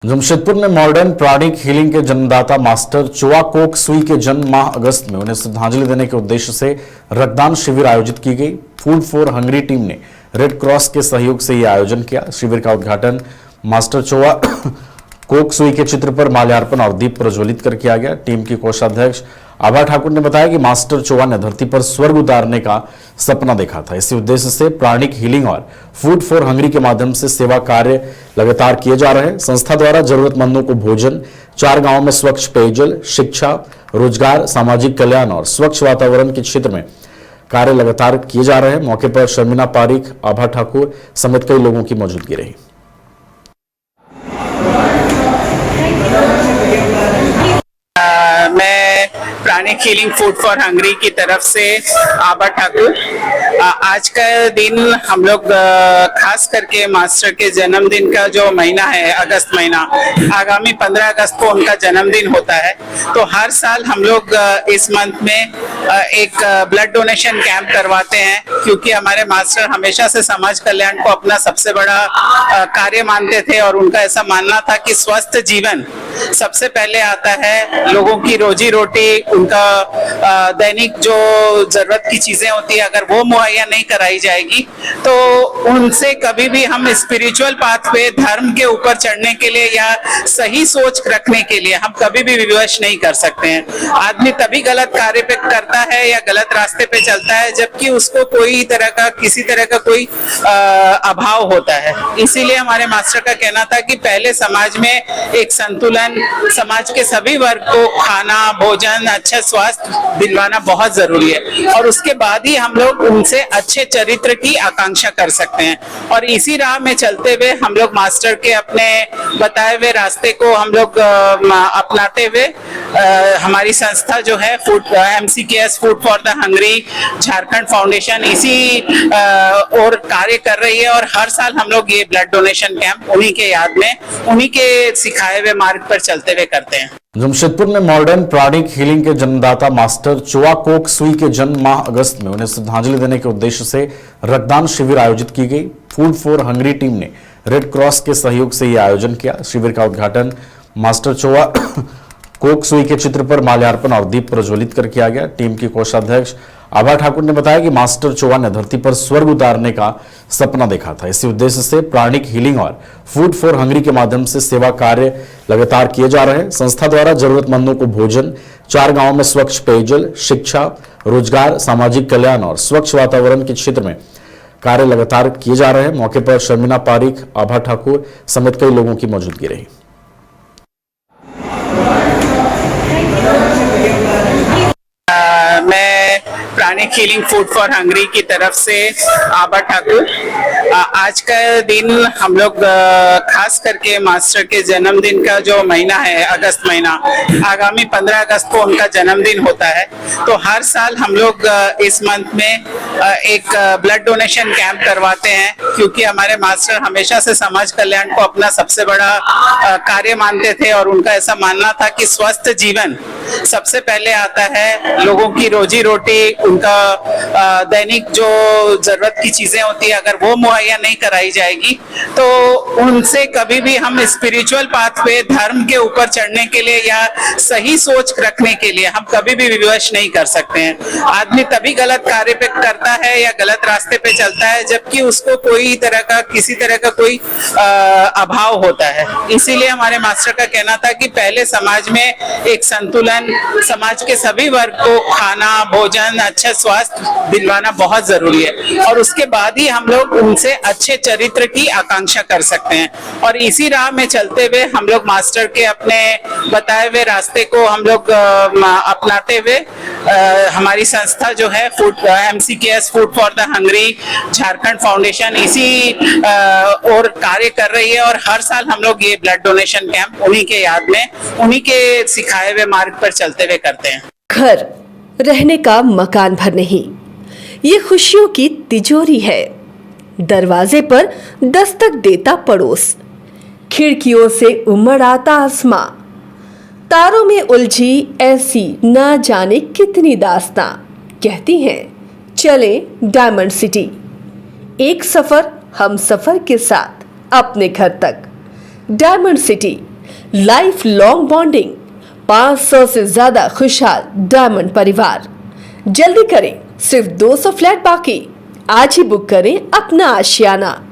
जमशेदपुर में modern pranic healing के जन्मदाता मास्टर चोआ कोक सुई के जन्म माह अगस्त में उन्हें श्रद्धांजलि देने के उद्देश्य से रक्तदान शिविर आयोजित की गई। फूड फॉर हंगरी टीम ने रेड क्रॉस के सहयोग से यह आयोजन किया। शिविर का उद्घाटन मास्टर चोआ कोक सुई के चित्र पर माल्यार्पण और दीप प्रज्वलित कर किया गया। टीम की कोषाध्यक्ष आभा ठाकुर ने बताया कि मास्टर चोआ ने धरती पर स्वर्ग उतारने का सपना देखा था। इसी उद्देश्य से प्राणिक हीलिंग और फूड फॉर हंगरी के माध्यम से सेवा कार्य लगातार किए जा रहे हैं। संस्था द्वारा जरूरतमंदों को भोजन, 4 गांवों में स्वच्छ पेयजल, शिक्षा, रोजगार, सामाजिक कल्याण और स्वच्छ वातावरण के क्षेत्र में कार्य लगातार किए जा रहे हैं। मौके पर शर्मिला पारिक, आभा ठाकुर समेत कई लोगों की मौजूदगी रही। मैं pranic healing food for Hungary की तरफ से आभा ठाकुर। आज का दिन हम लोग खास करके मास्टर के जन्मदिन का जो महीना है, अगस्त महीना, आगामी 15 अगस्त को उनका जन्मदिन होता है। तो हर साल हम लोग इस मंथ में एक ब्लड डोनेशन कैंप करवाते हैं, क्योंकि हमारे मास्टर हमेशा से समाज कल्याण को अपना सबसे बड़ा कार्य मानते थे और उनका ऐसा मानना था कि स्वस्थ जीवन सबसे पहले आता है। लोगों की रोजी रोटी, उनका दैनिक जो जरूरत की चीजें होती है, अगर वो मुहैया नहीं कराई जाएगी तो उनसे कभी भी हम स्पिरिचुअल पाथ पे, धर्म के ऊपर चढ़ने के लिए या सही सोच रखने के लिए हम कभी भी विवश नहीं कर सकते हैं। आदमी तभी गलत कार्य पे करता है या गलत रास्ते पे चलता है जबकि उसको कोई तरह का, किसी तरह का कोई अभाव होता है। इसीलिए हमारे मास्टर का कहना था कि पहले समाज में एक संतुलन, समाज के सभी वर्ग को खाना, भोजन, अच्छा स्वास्थ्य दिलवाना बहुत जरूरी है और उसके बाद ही हम लोग उनसे अच्छे चरित्र की आकांक्षा कर सकते हैं। और इसी राह में चलते हुए हम लोग मास्टर के अपने बताए हुए रास्ते को हम लोग अपनाते हुए हमारी संस्था जो है MCKS food for the Hungary Jharkhand foundation इसी और कार्य कर रही है। और हर साल हम लोग ये ब्लड डोनेशन कैंप उन्हीं के याद में, उन्हीं के सिखाए हुए मार्ग पर चलते हुए करते हैं। जमशेदपुर में मॉडर्न प्राणिक हीलिंग के जन्मदाता मास्टर चोआ कोक सुई के जन्म माह अगस्त में उन्हें श्रद्धांजलि देने के उद्देश्य से रक्तदान शिविर आयोजित की गई। फूड फॉर हंगरी टीम ने रेड क्रॉस के सहयोग से यह आयोजन किया। शिविर का उद्घाटन मास्टर चोआ कोक सुई के चित्र पर माल्यार्पण और दीप प्रज्वलित कर किया गया। टीम की कोषाध्यक्ष आभा ठाकुर ने बताया कि मास्टर चोआ ने धरती पर स्वर्ग उतारने का सपना देखा था। इसी उद्देश्य से प्राणिक हीलिंग और फूड फॉर हंगरी के माध्यम से सेवा कार्य लगातार किए जा रहे हैं। संस्था द्वारा जरूरतमंदों को भोजन, 4 गांवों में स्वच्छ पेयजल, शिक्षा, रोजगार, सामाजिक कल्याण और स्वच्छ वातावरण के क्षेत्र में कार्य लगातार किए जा रहे हैं। मौके पर शर्मिला पारिक, आभा ठाकुर समेत कई लोगों की मौजूदगी रही। मैं pranic healing food for Hungary की तरफ से आभा ठाकुर। आज का दिन हम लोग खास करके मास्टर के जन्मदिन का जो महीना है, अगस्त महीना, आगामी 15 अगस्त को उनका जन्मदिन होता है। तो हर साल हम लोग इस मंथ में एक ब्लड डोनेशन कैंप करवाते हैं, क्योंकि हमारे मास्टर हमेशा से समाज कल्याण को अपना सबसे बड़ा कार्य मानते थे और उनका ऐसा मानना था कि स्वस्थ जीवन सबसे पहले आता है। लोगों की रोजी रोटी, उनका दैनिक जो जरूरत की चीजें होती है, अगर वो मुहैया नहीं कराई जाएगी तो उनसे कभी भी हम स्पिरिचुअल पाथ पे, धर्म के ऊपर चढ़ने के लिए या सही सोच रखने के लिए हम कभी भी विवश नहीं कर सकते हैं। आदमी तभी गलत कार्य पे करता है या गलत रास्ते पे चलता है जबकि उसको कोई तरह का, किसी तरह का कोई अभाव होता है। इसीलिए हमारे मास्टर का कहना था कि पहले समाज में एक संतुलन, समाज के सभी वर्ग को खाना, भोजन, अच्छा स्वास्थ्य दिलवाना बहुत जरूरी है और उसके बाद ही हम लोग उनसे अच्छे चरित्र की आकांक्षा कर सकते हैं। और इसी राह में चलते हुए हम लोग मास्टर के अपने बताए हुए रास्ते को हम लोग अपनाते हुए हमारी संस्था जो है MCKS food for the Hungary Jharkhand foundation इसी और कार्य कर रही है। और हर साल हम लोग ये ब्लड डोनेशन कैंप उन्हीं के याद में, उन्हीं के सिखाए हुए मार्ग पर चलते हुए करते हैं। घर रहने का मकान भर नहीं, ये खुशियों की तिजोरी है। दरवाजे पर दस्तक देता पड़ोस, खिड़कियों से उमड़ आता आसमां, तारों में उलझी ऐसी ना जाने कितनी दास्तां। कहती हैं चले डायमंड सिटी, एक सफर हम सफर के साथ अपने घर तक। Diamond city life long bonding, 500 से ज्यादा खुशहाल डायमंड परिवार। जल्दी करें, सिर्फ 200 फ्लैट बाकी। आज ही बुक करें अपना आशियाना।